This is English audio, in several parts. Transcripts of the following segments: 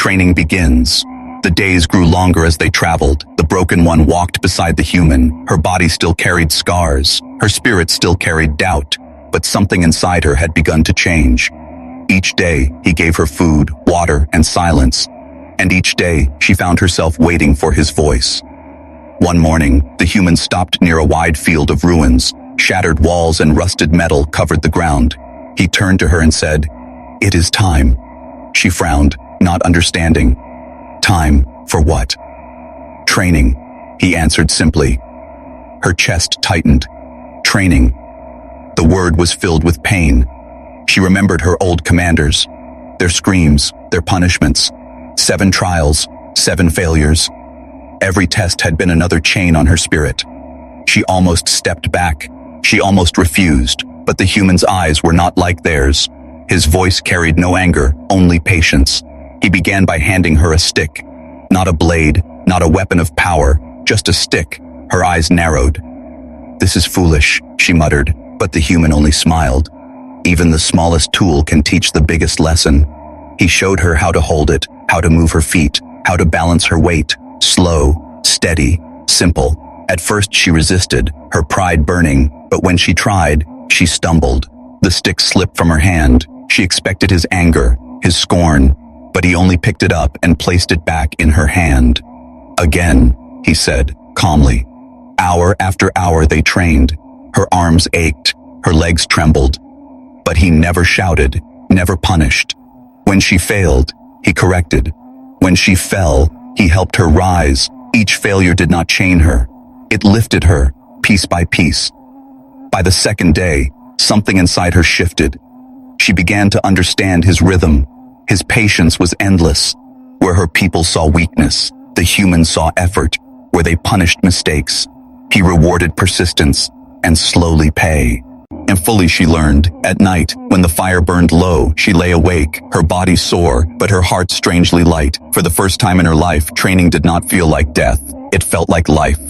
training begins. The days grew longer as they traveled. The broken one walked beside the human. Her body still carried scars. Her spirit still carried doubt. But something inside her had begun to change. Each day, he gave her food, water, and silence. And each day, she found herself waiting for his voice. One morning, the human stopped near a wide field of ruins. Shattered walls and rusted metal covered the ground. He turned to her and said, "It is time." She frowned, not understanding. "Time for what?" "Training," he answered simply. Her chest tightened. Training. The word was filled with pain. She remembered her old commanders, their screams, their punishments. 7 trials, 7 failures. Every test had been another chain on her spirit. She almost stepped back. She almost refused, but the human's eyes were not like theirs. His voice carried no anger, only patience. He began by handing her a stick. Not a blade, not a weapon of power, just a stick. Her eyes narrowed. "This is foolish," she muttered, but the human only smiled. Even the smallest tool can teach the biggest lesson. He showed her how to hold it, how to move her feet, how to balance her weight. Slow, steady, simple. At first she resisted, her pride burning, but when she tried, she stumbled. The stick slipped from her hand. She expected his anger, his scorn, but he only picked it up and placed it back in her hand. "Again," he said, calmly. Hour after hour they trained. Her arms ached, her legs trembled. But he never shouted, never punished. When she failed, he corrected. When she fell, he helped her rise. Each failure did not chain her. It lifted her, piece by piece. By the second day, something inside her shifted. She began to understand his rhythm. His patience was endless. Where her people saw weakness, the humans saw effort. Where they punished mistakes, he rewarded persistence and slowly pay. And fully she learned. At night, when the fire burned low, she lay awake, her body sore, but her heart strangely light. For the first time in her life, training did not feel like death. It felt like life.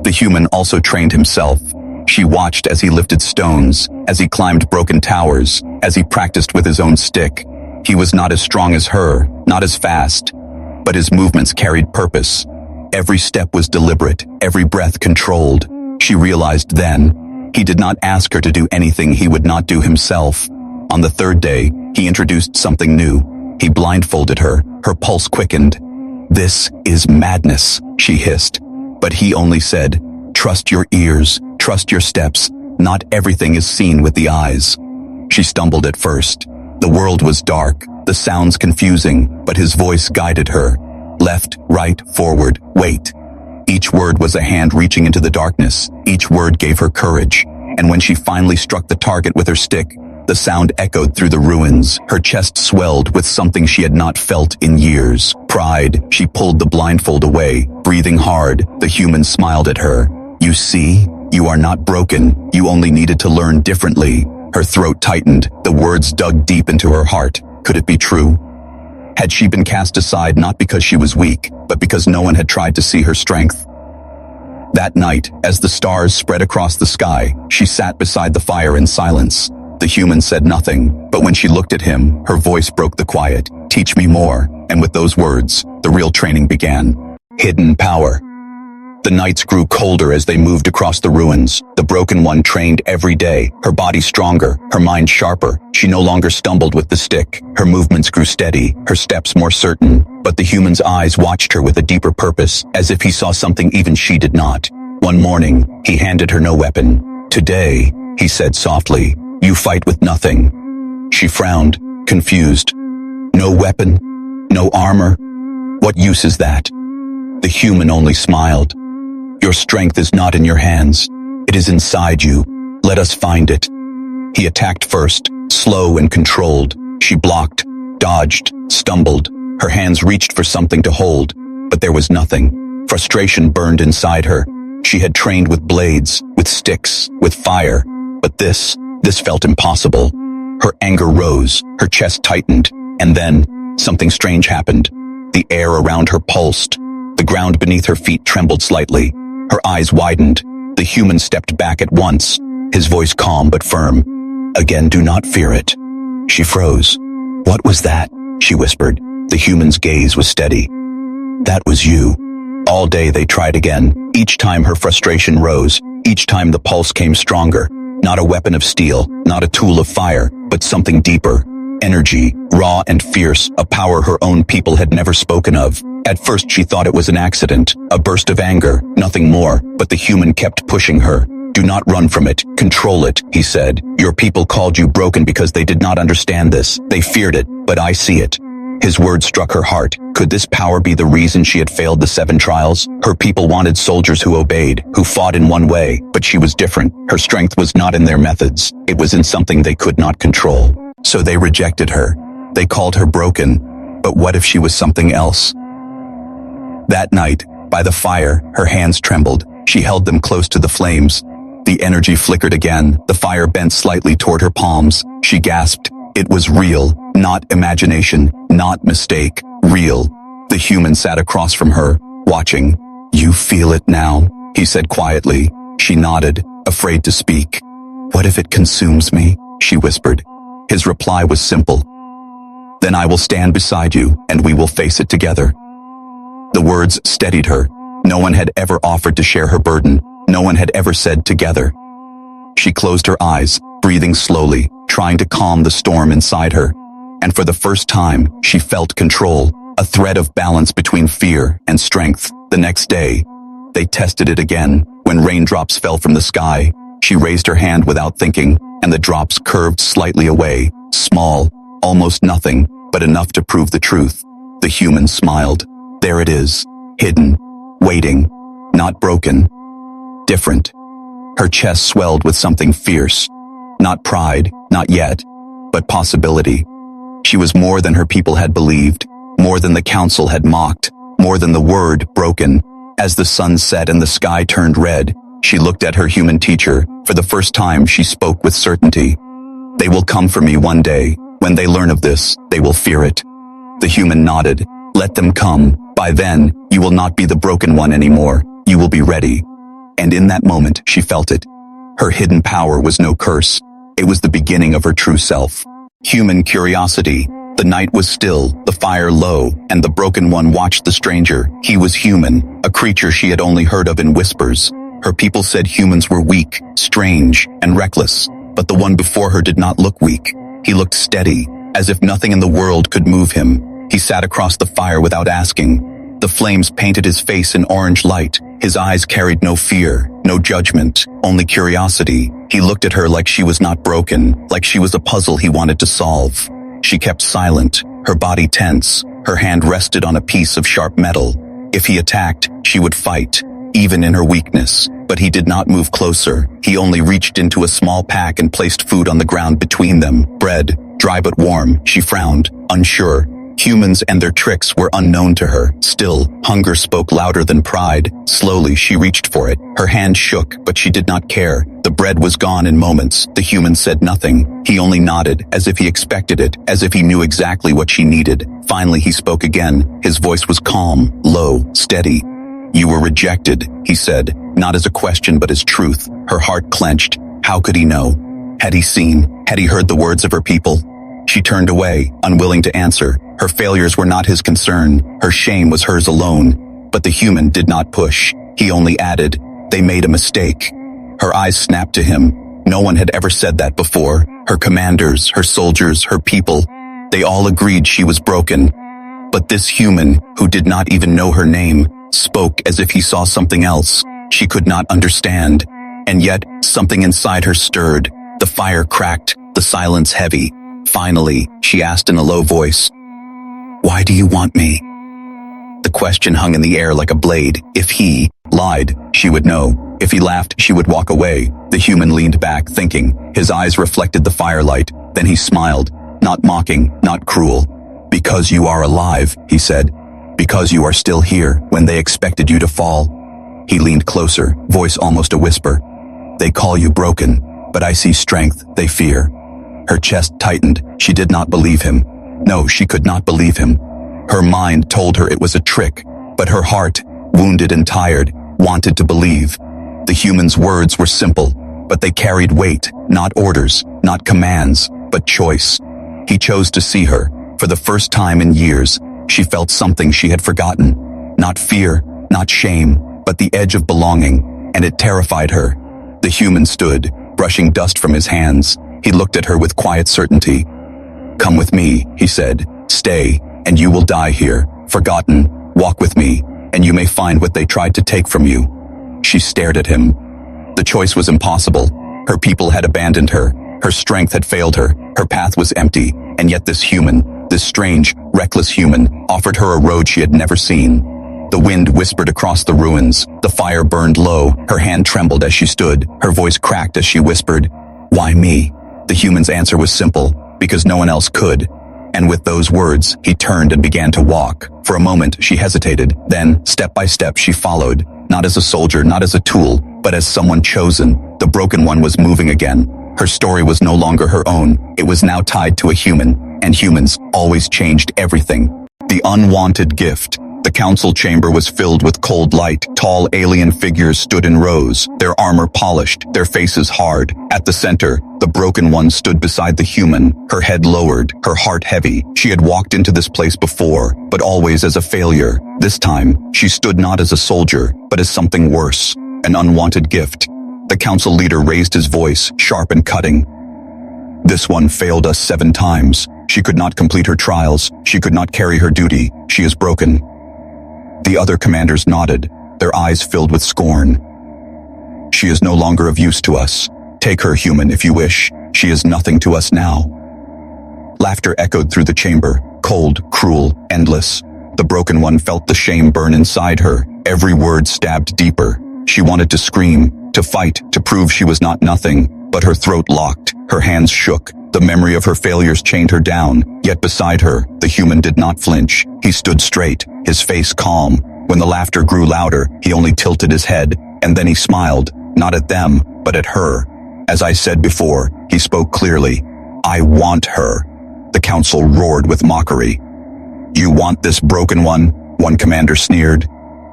The human also trained himself. She watched as he lifted stones, as he climbed broken towers, as he practiced with his own stick. He was not as strong as her, not as fast, but his movements carried purpose. Every step was deliberate, every breath controlled. She realized then, he did not ask her to do anything he would not do himself. On the third day, he introduced something new. He blindfolded her, her pulse quickened. "This is madness," she hissed. But he only said, "Trust your ears, trust your steps. Not everything is seen with the eyes." She stumbled at first. The world was dark, the sounds confusing, but his voice guided her. Left, right, forward, wait. Each word was a hand reaching into the darkness. Each word gave her courage. And when she finally struck the target with her stick, the sound echoed through the ruins. Her chest swelled with something she had not felt in years. Pride. She pulled the blindfold away, breathing hard. The human smiled at her. "You see? You are not broken. You only needed to learn differently." Her throat tightened. The words dug deep into her heart. Could it be true? Had she been cast aside not because she was weak, but because no one had tried to see her strength? That night, as the stars spread across the sky, she sat beside the fire in silence. The human said nothing, but when she looked at him, her voice broke the quiet. "Teach me more." And with those words, the real training began. Hidden power. The nights grew colder as they moved across the ruins. The broken one trained every day, her body stronger, her mind sharper. She no longer stumbled with the stick. Her movements grew steady, her steps more certain. But the human's eyes watched her with a deeper purpose, as if he saw something even she did not. One morning, he handed her no weapon. "Today," he said softly, "you fight with nothing." She frowned, confused. "No weapon? No armor? What use is that?" The human only smiled. "Your strength is not in your hands. It is inside you. Let us find it." He attacked first, slow and controlled. She blocked, dodged, stumbled. Her hands reached for something to hold, but there was nothing. Frustration burned inside her. She had trained with blades, with sticks, with fire. But this felt impossible. Her anger rose, her chest tightened, and then something strange happened. The air around her pulsed. The ground beneath her feet trembled slightly. Her eyes widened. The human stepped back at once, his voice calm but firm. "Again, do not fear it." She froze. "What was that?" she whispered. The human's gaze was steady. That was you. All day they tried again. Each time her frustration rose. Each time the pulse came stronger. Not a weapon of steel, not a tool of fire, but something deeper. Energy, raw and fierce, a power her own people had never spoken of. At first she thought it was an accident, a burst of anger, nothing more, but the human kept pushing her. Do not run from it, control it, he said. Your people called you broken because they did not understand this. They feared it, but I see it. His words struck her heart. Could this power be the reason she had failed the 7 trials? Her people wanted soldiers who obeyed, who fought in one way, but she was different. Her strength was not in their methods. It was in something they could not control. So they rejected her. They called her broken. But what if she was something else? That night, by the fire, her hands trembled. She held them close to the flames. The energy flickered again. The fire bent slightly toward her palms. She gasped. It was real, not imagination, not mistake, real. The human sat across from her, watching. You feel it now, he said quietly. She nodded, afraid to speak. What if it consumes me? She whispered. His reply was simple. Then I will stand beside you, and we will face it together. The words steadied her. No one had ever offered to share her burden. No one had ever said together. She closed her eyes, breathing slowly, trying to calm the storm inside her. And for the first time, she felt control, a thread of balance between fear and strength. The next day, they tested it again. When raindrops fell from the sky, she raised her hand without thinking, and the drops curved slightly away, small, almost nothing, but enough to prove the truth. The human smiled. There it is, hidden, waiting, not broken, different. Her chest swelled with something fierce. Not pride, not yet, but possibility. She was more than her people had believed, more than the council had mocked, more than the word broken. As the sun set and the sky turned red, she looked at her human teacher. For the first time, she spoke with certainty. They will come for me one day. When they learn of this, they will fear it. The human nodded. Let them come. By then, you will not be the broken one anymore. You will be ready. And in that moment, she felt it. Her hidden power was no curse. It was the beginning of her true self. Human curiosity. The night was still, the fire low, and the broken one watched the stranger. He was human, a creature she had only heard of in whispers. Her people said humans were weak, strange, and reckless. But the one before her did not look weak. He looked steady, as if nothing in the world could move him. He sat across the fire without asking. The flames painted his face in orange light. His eyes carried no fear, no judgment, only curiosity. He looked at her like she was not broken, like she was a puzzle he wanted to solve. She kept silent, her body tense. Her hand rested on a piece of sharp metal. If he attacked, she would fight, even in her weakness. But he did not move closer. He only reached into a small pack and placed food on the ground between them. Bread, dry but warm. She frowned, unsure. Humans and their tricks were unknown to her. Still, hunger spoke louder than pride. Slowly, she reached for it. Her hand shook, but she did not care. The bread was gone in moments. The human said nothing. He only nodded, as if he expected it, as if he knew exactly what she needed. Finally, he spoke again. His voice was calm, low, steady. You were rejected, he said, not as a question but as truth. Her heart clenched. How could he know? Had he seen? Had he heard the words of her people? She turned away, unwilling to answer. Her failures were not his concern. Her shame was hers alone. But the human did not push. He only added, they made a mistake. Her eyes snapped to him. No one had ever said that before. Her commanders, her soldiers, her people, they all agreed she was broken. But this human, who did not even know her name, spoke as if he saw something else. She could not understand. And yet, something inside her stirred. The fire cracked, the silence heavy. Finally, she asked in a low voice, why do you want me? The question hung in the air like a blade. If he lied, she would know. If he laughed, she would walk away. The human leaned back, thinking. His eyes reflected the firelight. Then he smiled, not mocking, not cruel. Because you are alive, he said. Because you are still here when they expected you to fall. He leaned closer, voice almost a whisper. They call you broken, but I see strength they fear. Her chest tightened. She did not believe him. No, she could not believe him. Her mind told her it was a trick, but her heart, wounded and tired, wanted to believe. The human's words were simple, but they carried weight, not orders, not commands, but choice. He chose to see her. For the first time in years, she felt something she had forgotten. Not fear, not shame, but the edge of belonging, and it terrified her. The human stood, brushing dust from his hands. He looked at her with quiet certainty. "Come with me," he said. "Stay, and you will die here, forgotten. Walk with me, and you may find what they tried to take from you." She stared at him. The choice was impossible. Her people had abandoned her. Her strength had failed her. Her path was empty, and yet this human, this strange, reckless human, offered her a road she had never seen. The wind whispered across the ruins. The fire burned low. Her hand trembled as she stood. Her voice cracked as she whispered, "Why me?" The human's answer was simple, because no one else could. And with those words, he turned and began to walk. For a moment, she hesitated. Then, step by step, she followed. Not as a soldier, not as a tool, but as someone chosen. The broken one was moving again. Her story was no longer her own. It was now tied to a human, and humans always changed everything. The unwanted gift. The council chamber was filled with cold light. Tall alien figures stood in rows, their armor polished, their faces hard. At the center, the broken one stood beside the human, her head lowered, her heart heavy. She had walked into this place before, but always as a failure. This time, she stood not as a soldier, but as something worse, an unwanted gift. The council leader raised his voice, sharp and cutting. "This one failed us 7 times. She could not complete her trials. She could not carry her duty. She is broken." The other commanders nodded, their eyes filled with scorn. "She is no longer of use to us. Take her, human, if you wish. She is nothing to us now." Laughter echoed through the chamber, cold, cruel, endless. The broken one felt the shame burn inside her. Every word stabbed deeper. She wanted to scream, to fight, to prove she was not nothing, but her throat locked, her hands shook. The memory of her failures chained her down, yet beside her, the human did not flinch. He stood straight, his face calm. When the laughter grew louder, he only tilted his head, and then he smiled, not at them, but at her. As I said before, he spoke clearly. "I want her." The council roared with mockery. "You want this broken one commander sneered.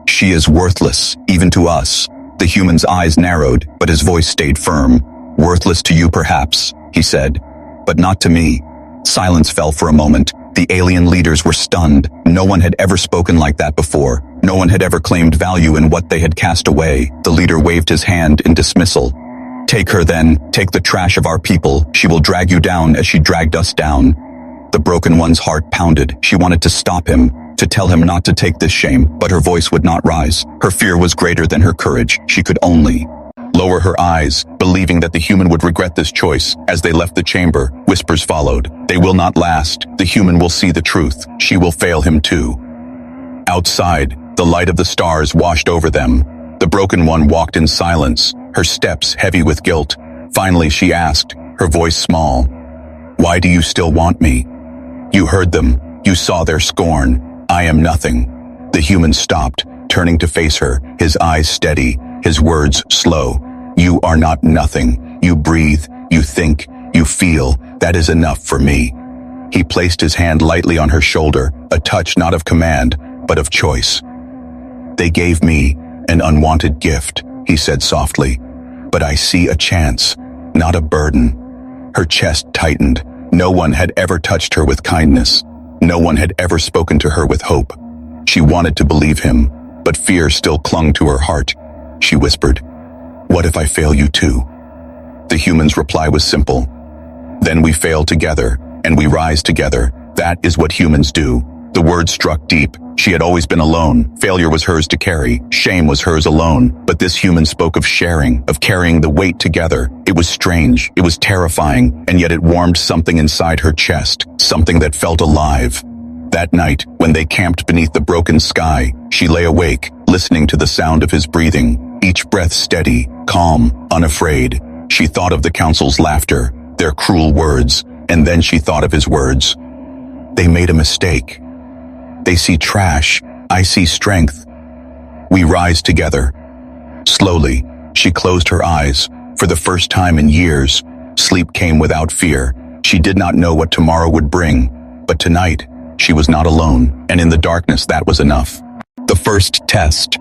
"She is worthless, even to us." The human's eyes narrowed, but his voice stayed firm. "Worthless to you perhaps," he said, "but not to me." Silence fell for a moment. The alien leaders were stunned. No one had ever spoken like that before. No one had ever claimed value in what they had cast away. The leader waved his hand in dismissal. "Take her then, take the trash of our people. She will drag you down as she dragged us down." The broken one's heart pounded. She wanted to stop him, to tell him not to take this shame, but her voice would not rise. Her fear was greater than her courage. She could only lower her eyes, believing that the human would regret this choice. As they left the chamber, whispers followed. "They will not last. The human will see the truth. She will fail him too." Outside, the light of the stars washed over them. The broken one walked in silence, her steps heavy with guilt. Finally she asked, her voice small, "Why do you still want me? You heard them. You saw their scorn. I am nothing." The human stopped, turning to face her, his eyes steady, his words slow. "You are not nothing. You breathe, you think, you feel. That is enough for me." He placed his hand lightly on her shoulder, a touch not of command, but of choice. "They gave me an unwanted gift," he said softly, "but I see a chance, not a burden." Her chest tightened. No one had ever touched her with kindness. No one had ever spoken to her with hope. She wanted to believe him, but fear still clung to her heart. She whispered, "What if I fail you too?" The human's reply was simple. "Then we fail together, and we rise together. That is what humans do." The word struck deep. She had always been alone. Failure was hers to carry. Shame was hers alone. But this human spoke of sharing, of carrying the weight together. It was strange. It was terrifying. And yet it warmed something inside her chest. Something that felt alive. That night, when they camped beneath the broken sky, she lay awake, listening to the sound of his breathing. Each breath steady, calm, unafraid. She thought of the council's laughter, their cruel words, and then she thought of his words. "They made a mistake. They see trash. I see strength. We rise together." Slowly, she closed her eyes. For the first time in years, sleep came without fear. She did not know what tomorrow would bring, but tonight, she was not alone, and in the darkness that was enough. The first test.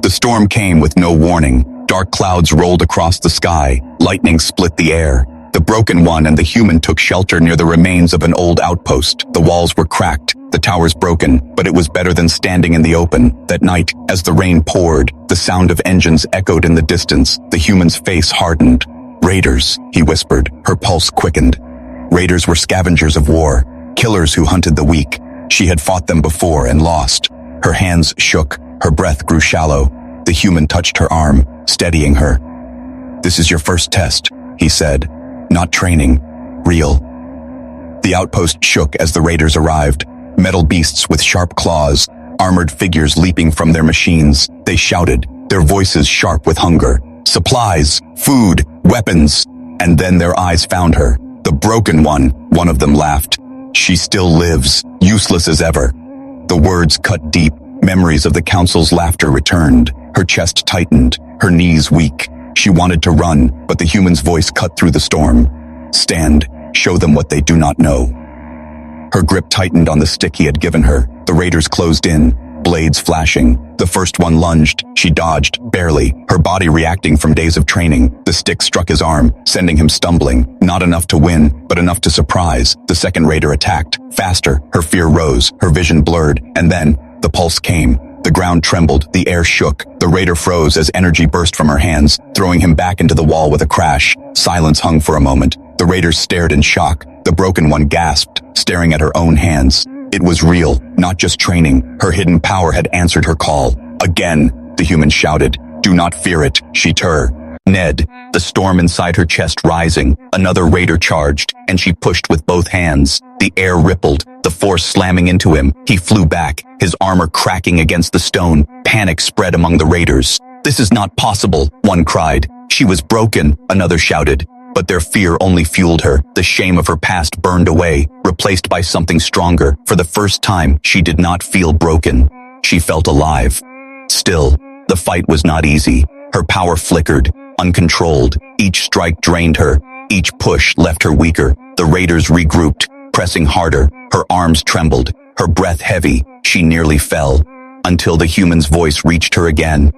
The storm came with no warning. Dark clouds rolled across the sky. Lightning split the air. The broken one and the human took shelter near the remains of an old outpost. The walls were cracked. The tower's broken, but it was better than standing in the open. That night, as the rain poured, the sound of engines echoed in the distance. The human's face hardened. Raiders, he whispered, her pulse quickened. Raiders were scavengers of war, killers who hunted the weak. She had fought them before and lost. Her hands shook, her breath grew shallow. The human touched her arm, steadying her. "This is your first test," he said. "Not training, real." The outpost shook as the raiders arrived. Metal beasts with sharp claws, armored figures leaping from their machines. They shouted, their voices sharp with hunger. Supplies, food, weapons. And then their eyes found her. The broken one of them laughed. "She still lives, useless as ever." The words cut deep. Memories of the council's laughter returned. Her chest tightened, her knees weak. She wanted to run, but the human's voice cut through the storm. "Stand, show them what they do not know." Her grip tightened on the stick he had given her. The raiders closed in, blades flashing. The first one lunged. She dodged, barely, her body reacting from days of training. The stick struck his arm, sending him stumbling. Not enough to win, but enough to surprise. The second raider attacked. Faster, her fear rose, her vision blurred, and then, the pulse came. The ground trembled, the air shook. The raider froze as energy burst from her hands, throwing him back into the wall with a crash. Silence hung for a moment. The raiders stared in shock. The broken one gasped, staring at her own hands. It was real, not just training. Her hidden power had answered her call. "Again," the human shouted. "Do not fear it, Sheetur." Ned, the storm inside her chest rising. Another raider charged, and she pushed with both hands. The air rippled, the force slamming into him. He flew back, his armor cracking against the stone. Panic spread among the raiders. "This is not possible," one cried. "She was broken," another shouted. But their fear only fueled her. The shame of her past burned away, replaced by something stronger. For the first time, she did not feel broken. She felt alive. Still, the fight was not easy. Her power flickered, uncontrolled. Each strike drained her. Each push left her weaker. The raiders regrouped, pressing harder. Her arms trembled, her breath heavy. She nearly fell, until the human's voice reached her again.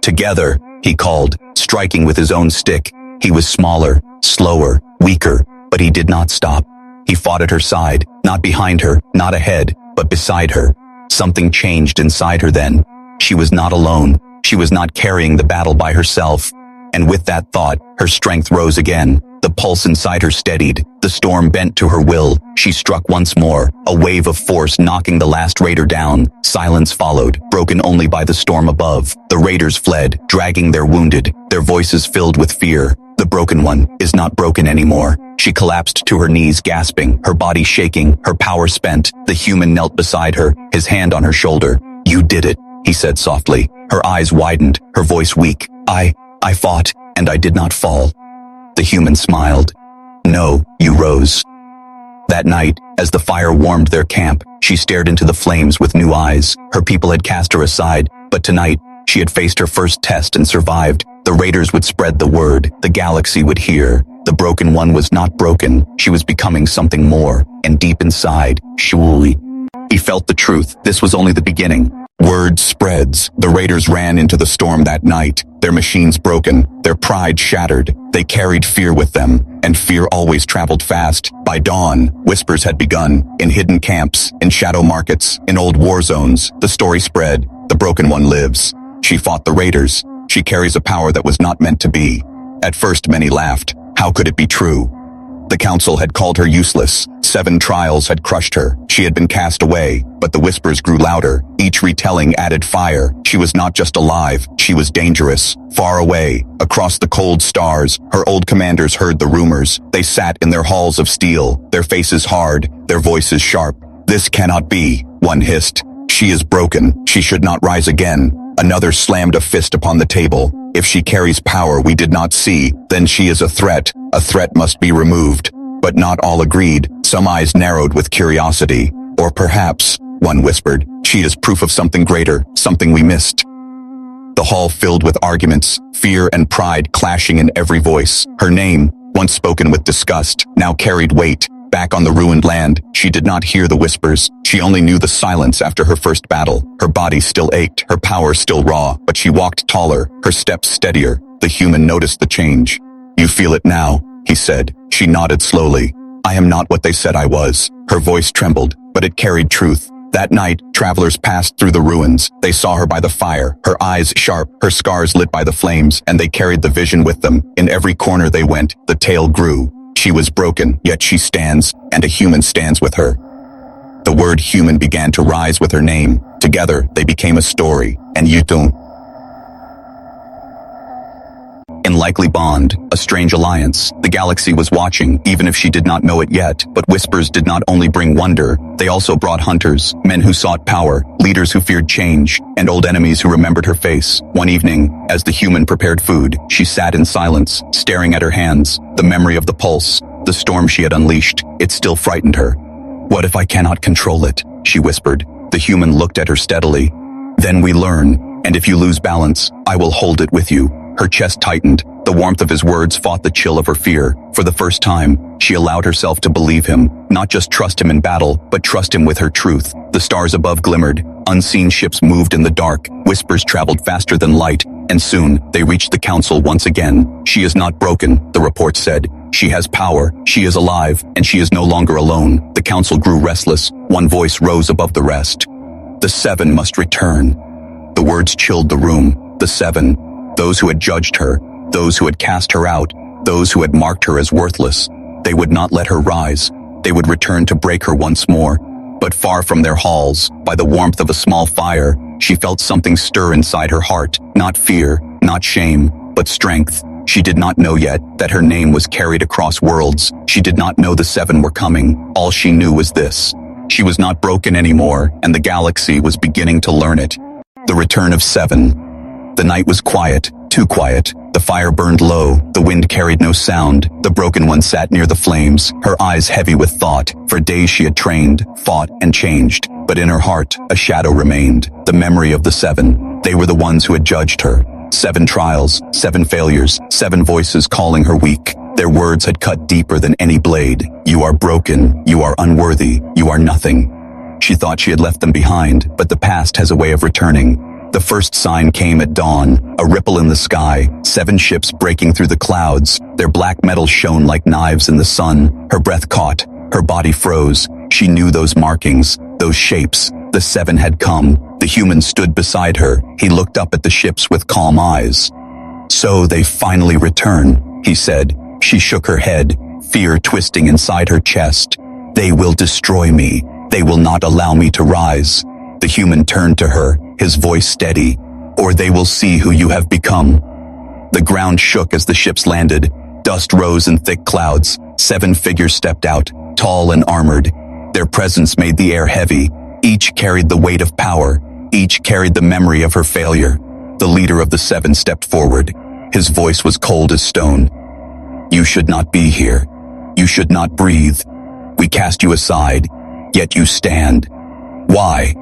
"Together," he called, striking with his own stick. He was smaller, slower, weaker, but he did not stop. He fought at her side, not behind her, not ahead, but beside her. Something changed inside her then. She was not alone. She was not carrying the battle by herself. And with that thought, her strength rose again. The pulse inside her steadied. The storm bent to her will. She struck once more, a wave of force knocking the last raider down. Silence followed, broken only by the storm above. The raiders fled, dragging their wounded, their voices filled with fear. The broken one is not broken anymore. She collapsed to her knees, gasping, her body shaking, her power spent. The human knelt beside her, his hand on her shoulder. "You did it," he said softly. Her eyes widened, her voice weak. I fought, and I did not fall." The human smiled. "No, you rose." That night, as the fire warmed their camp, she stared into the flames with new eyes. Her people had cast her aside, but tonight, she had faced her first test and survived. The raiders would spread the word, the galaxy would hear. The broken one was not broken, she was becoming something more, and deep inside, surely. He felt the truth, this was only the beginning. Word spreads. The raiders ran into the storm that night, their machines broken, their pride shattered. They carried fear with them, and fear always traveled fast. By dawn, whispers had begun, in hidden camps, in shadow markets, in old war zones. The story spread, the broken one lives. She fought the raiders. She carries a power that was not meant to be. At first many laughed. How could it be true? The council had called her useless. 7 trials had crushed her. She had been cast away, but the whispers grew louder. Each retelling added fire. She was not just alive, she was dangerous. Far away, across the cold stars, her old commanders heard the rumors. They sat in their halls of steel, their faces hard, their voices sharp. "This cannot be," one hissed. "She is broken. She should not rise again." Another slammed a fist upon the table. "If she carries power we did not see, then she is a threat. A threat must be removed." But not all agreed. Some eyes narrowed with curiosity. "Or perhaps," one whispered, "she is proof of something greater, something we missed." The hall filled with arguments, fear and pride clashing in every voice. Her name, once spoken with disgust, now carried weight. Back on the ruined land, she did not hear the whispers. She only knew the silence after her first battle. Her body still ached, her power still raw, but she walked taller, her steps steadier. The human noticed the change. "You feel it now," he said. She nodded slowly. "I am not what they said I was." Her voice trembled, but it carried truth. That night, travelers passed through the ruins. They saw her by the fire, her eyes sharp, her scars lit by the flames, and they carried the vision with them. In every corner they went, the tale grew. She was broken, yet she stands, and a human stands with her. The word human began to rise with her name. Together, they became a story, and Yutun. In likely bond, a strange alliance. The galaxy was watching, even if she did not know it yet. But whispers did not only bring wonder, they also brought hunters, men who sought power, leaders who feared change, and old enemies who remembered her face. One evening, as the human prepared food, she sat in silence, staring at her hands. The memory of the pulse, the storm she had unleashed, it still frightened her. "What if I cannot control it?" she whispered. The human looked at her steadily. "Then we learn, and if you lose balance, I will hold it with you." Her chest tightened. The warmth of his words fought the chill of her fear. For the first time, she allowed herself to believe him, not just trust him in battle, but trust him with her truth. The stars above glimmered. Unseen ships moved in the dark. Whispers traveled faster than light, and soon they reached the council once again. "She is not broken," the report said. "She has power, she is alive, and she is no longer alone." The council grew restless. One voice rose above the rest. "The seven must return." The words chilled the room. The seven. Those who had judged her, those who had cast her out, those who had marked her as worthless. They would not let her rise. They would return to break her once more. But far from their halls, by the warmth of a small fire, she felt something stir inside her heart. Not fear, not shame, but strength. She did not know yet that her name was carried across worlds. She did not know the seven were coming. All she knew was this: she was not broken anymore, and the galaxy was beginning to learn it. The return of seven. The night was quiet, too quiet. The fire burned low, the wind carried no sound. The broken one sat near the flames, her eyes heavy with thought. For days she had trained, fought, and changed. But in her heart, a shadow remained. The memory of the seven. They were the ones who had judged her. 7 trials, 7 failures, 7 voices calling her weak. Their words had cut deeper than any blade. "You are broken, you are unworthy, you are nothing." She thought she had left them behind, but the past has a way of returning. The first sign came at dawn, a ripple in the sky, 7 ships breaking through the clouds. Their black metal shone like knives in the sun. Her breath caught, her body froze. She knew those markings, those shapes. The 7 had come. The human stood beside her. He looked up at the ships with calm eyes. "So they finally return," he said. She shook her head, fear twisting inside her chest. "They will destroy me. They will not allow me to rise." The human turned to her, his voice steady. "Or they will see who you have become." The ground shook as the ships landed. Dust rose in thick clouds. 7 figures stepped out, tall and armored. Their presence made the air heavy. Each carried the weight of power. Each carried the memory of her failure. The leader of the 7 stepped forward. His voice was cold as stone. "You should not be here. You should not breathe. We cast you aside, yet you stand. Why?"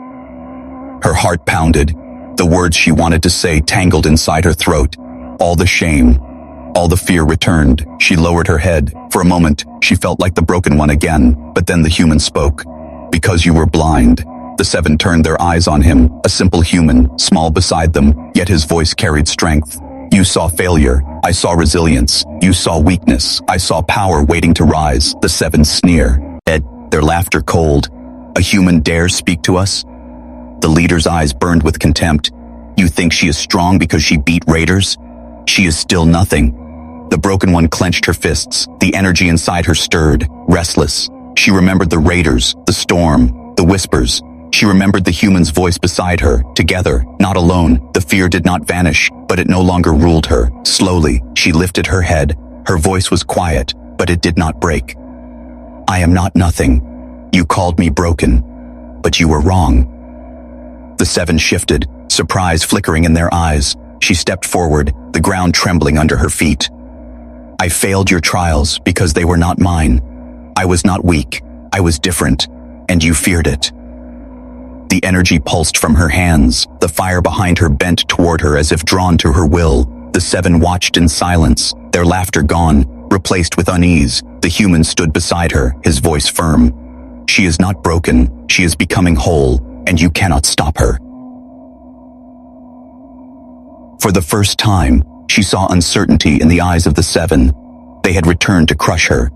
Her heart pounded. The words she wanted to say tangled inside her throat. All the shame, all the fear returned. She lowered her head. For a moment, she felt like the broken one again. But then the human spoke. "Because you were blind." The 7 turned their eyes on him, a simple human, small beside them, yet his voice carried strength. "You saw failure. I saw resilience. You saw weakness. I saw power waiting to rise." The 7 sneer. Their laughter cold. "A human dares speak to us?" The leader's eyes burned with contempt. "You think she is strong because she beat raiders? She is still nothing." The broken one clenched her fists. The energy inside her stirred, restless. She remembered the raiders, the storm, the whispers. She remembered the human's voice beside her. Together, not alone. The fear did not vanish, but it no longer ruled her. Slowly, she lifted her head. Her voice was quiet, but it did not break. "I am not nothing. You called me broken, but you were wrong." The 7 shifted, surprise flickering in their eyes. She stepped forward, the ground trembling under her feet. "I failed your trials because they were not mine. I was not weak. I was different, and you feared it." The energy pulsed from her hands. The fire behind her bent toward her as if drawn to her will. The 7 watched in silence, their laughter gone, replaced with unease. The human stood beside her, his voice firm. "She is not broken. She is becoming whole, and you cannot stop her." For the first time, she saw uncertainty in the eyes of the 7. They had returned to crush her.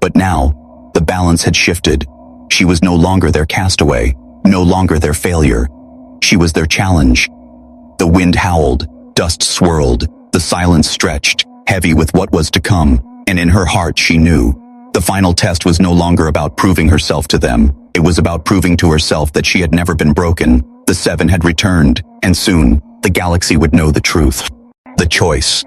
But now, the balance had shifted. She was no longer their castaway. no longer their failure. She was their challenge. The wind howled, dust swirled, the silence stretched, heavy with what was to come, and in her heart she knew. The final test was no longer about proving herself to them. It was about proving to herself that she had never been broken. The seven had returned, and soon, the galaxy would know the truth. The choice.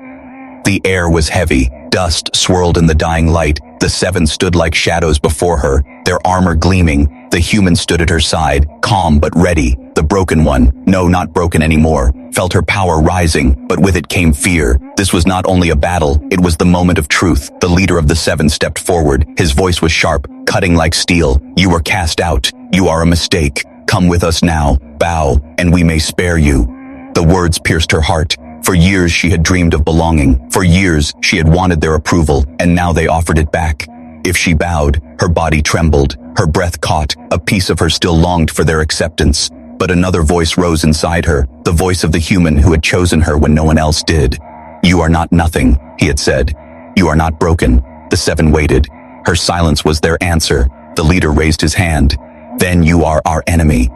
The air was heavy, dust swirled in the dying light. The seven stood like shadows before her, their armor gleaming. The human stood at her side, calm but ready. The broken one, no, not broken anymore, felt her power rising, but with it came fear. This was not only a battle, it was the moment of truth. The leader of the seven stepped forward. His voice was sharp, cutting like steel. You were cast out. You are a mistake. Come with us now. Bow, and we may spare you. The words pierced her heart. For years she had dreamed of belonging. For years she had wanted their approval, and now they offered it back. If she bowed, her body trembled, her breath caught, a piece of her still longed for their acceptance. But another voice rose inside her, the voice of the human who had chosen her when no one else did. You are not nothing, he had said. You are not broken. The seven waited. Her silence was their answer. The leader raised his hand. Then you are our enemy.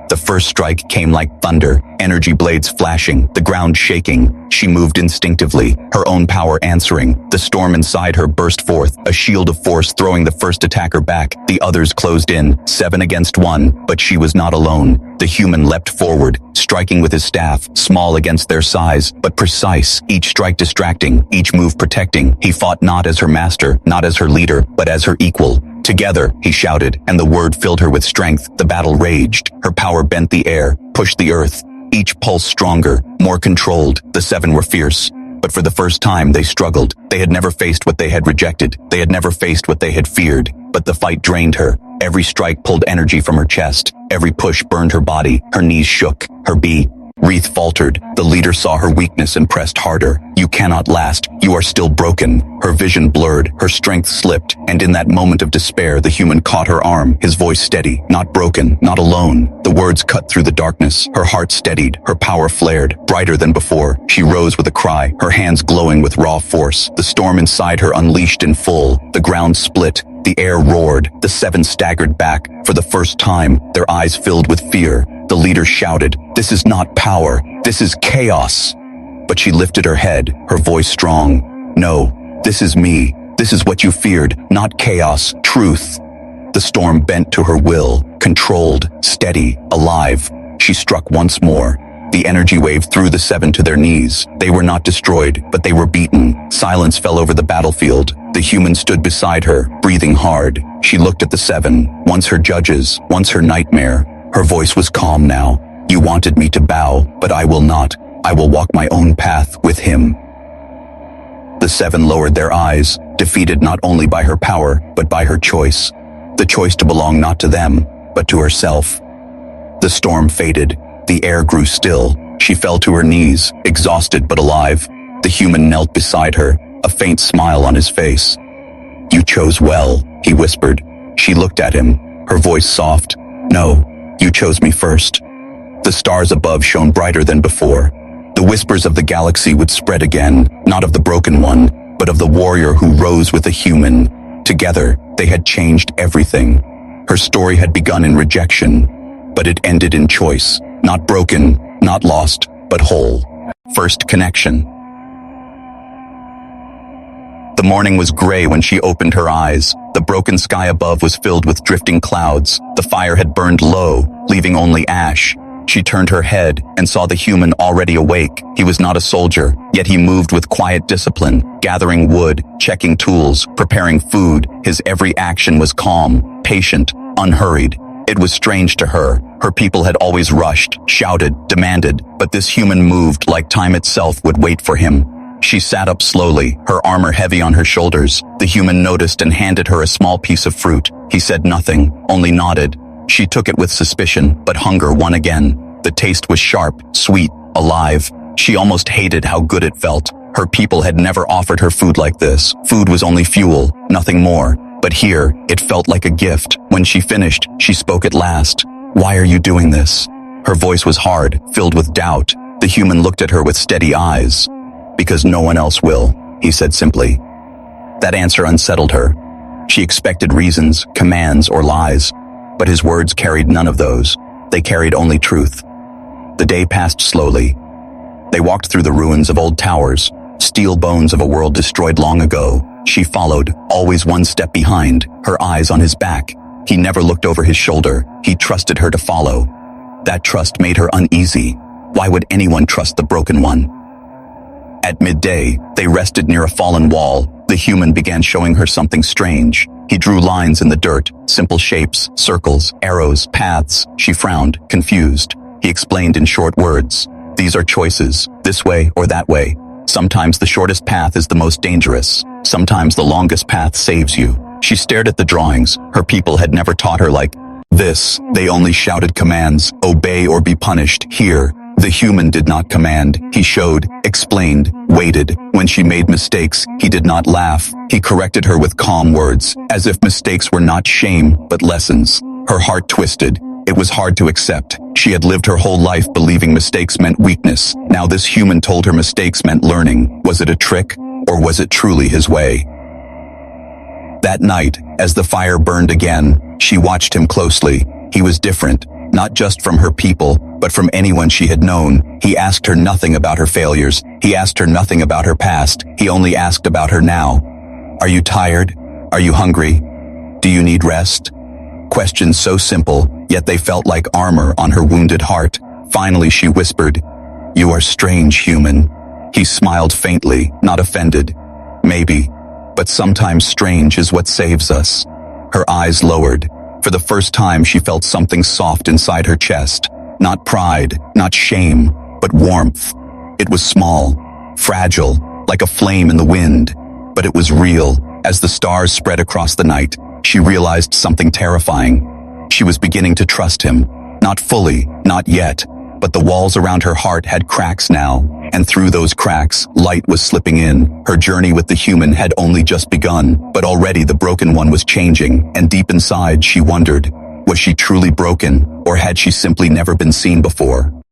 The first strike came like thunder, energy blades flashing, the ground shaking. She moved instinctively, her own power answering. The storm inside her burst forth, a shield of force throwing the first attacker back. The others closed in, 7 against 1, but she was not alone. The human leapt forward, striking with his staff, small against their size, but precise, each strike distracting, each move protecting. He fought not as her master, not as her leader, but as her equal. Together, he shouted, and the word filled her with strength. The battle raged. Her power bent the air, pushed the earth. Each pulse stronger, more controlled. The seven were fierce. But for the first time, they struggled. They had never faced what they had rejected. They had never faced what they had feared. But the fight drained her. Every strike pulled energy from her chest. Every push burned her body. Her knees shook. Her wreath faltered. The leader saw her weakness and pressed harder. You cannot last. You are still broken. Her vision blurred. Her strength slipped. And in that moment of despair, the human caught her arm, his voice steady. Not broken. Not alone. The words cut through the darkness. Her heart steadied. Her power flared. Brighter than before. She rose with a cry, her hands glowing with raw force. The storm inside her unleashed in full. The ground split. The air roared. The seven staggered back. For the first time, their eyes filled with fear. The leader shouted, "This is not power. This is chaos." But she lifted her head, her voice strong. "No, this is me. This is what you feared, not chaos, truth." The storm bent to her will, controlled, steady, alive. She struck once more. The energy wave threw the seven to their knees. They were not destroyed, but they were beaten. Silence fell over the battlefield. The human stood beside her, breathing hard. She looked at the seven, once her judges, once her nightmare. Her voice was calm now. You wanted me to bow, but I will not. I will walk my own path with him. The seven lowered their eyes, defeated not only by her power, but by her choice. The choice to belong not to them, but to herself. The storm faded. The air grew still. She fell to her knees, exhausted but alive. The human knelt beside her, a faint smile on his face. You chose well, he whispered. She looked at him, her voice soft. No, you chose me first. The stars above shone brighter than before. The whispers of the galaxy would spread again, not of the broken one, but of the warrior who rose with a human. Together, they had changed everything. Her story had begun in rejection, but it ended in choice. Not broken, not lost, but whole. First connection. The morning was gray when she opened her eyes. The broken sky above was filled with drifting clouds. The fire had burned low, leaving only ash. She turned her head and saw the human already awake. He was not a soldier, yet he moved with quiet discipline, gathering wood, checking tools, preparing food. His every action was calm, patient, unhurried. It was strange to her. Her people had always rushed, shouted, demanded, but this human moved like time itself would wait for him. She sat up slowly, her armor heavy on her shoulders. The human noticed and handed her a small piece of fruit. He said nothing, only nodded. She took it with suspicion, but hunger won again. The taste was sharp, sweet, alive. She almost hated how good it felt. Her people had never offered her food like this. Food was only fuel, nothing more. But here, it felt like a gift. When she finished, she spoke at last. Why are you doing this? Her voice was hard, filled with doubt. The human looked at her with steady eyes. Because no one else will, he said simply. That answer unsettled her. She expected reasons, commands, or lies, but his words carried none of those. They carried only truth. The day passed slowly. They walked through the ruins of old towers, steel bones of a world destroyed long ago. She followed, always one step behind, her eyes on his back. He never looked over his shoulder. He trusted her to follow. That trust made her uneasy. Why would anyone trust the broken one? At midday, they rested near a fallen wall. The human began showing her something strange. He drew lines in the dirt, simple shapes, circles, arrows, paths. She frowned, confused. He explained in short words. These are choices, this way or that way. Sometimes the shortest path is the most dangerous. Sometimes the longest path saves you. She stared at the drawings. Her people had never taught her like this. They only shouted commands, obey or be punished. Here, the human did not command. He showed, explained, waited. When she made mistakes, he did not laugh. He corrected her with calm words, as if mistakes were not shame, but lessons. Her heart twisted. It was hard to accept. She had lived her whole life believing mistakes meant weakness. Now this human told her mistakes meant learning. Was it a trick, or was it truly his way? That night, as the fire burned again, she watched him closely. He was different, not just from her people, but from anyone she had known. He asked her nothing about her failures. He asked her nothing about her past. He only asked about her now. Are you tired? Are you hungry? Do you need rest? Questions so simple, yet they felt like armor on her wounded heart. Finally she whispered, "You are strange, human." He smiled faintly, not offended. Maybe, but sometimes strange is what saves us. Her eyes lowered. For the first time she felt something soft inside her chest. Not pride, not shame, but warmth. It was small, fragile, like a flame in the wind. But it was real. As the stars spread across the night, she realized something terrifying. She was beginning to trust him. Not fully, not yet, but the walls around her heart had cracks now, and through those cracks, light was slipping in. Her journey with the human had only just begun, but already the broken one was changing, and deep inside she wondered, was she truly broken, or had she simply never been seen before?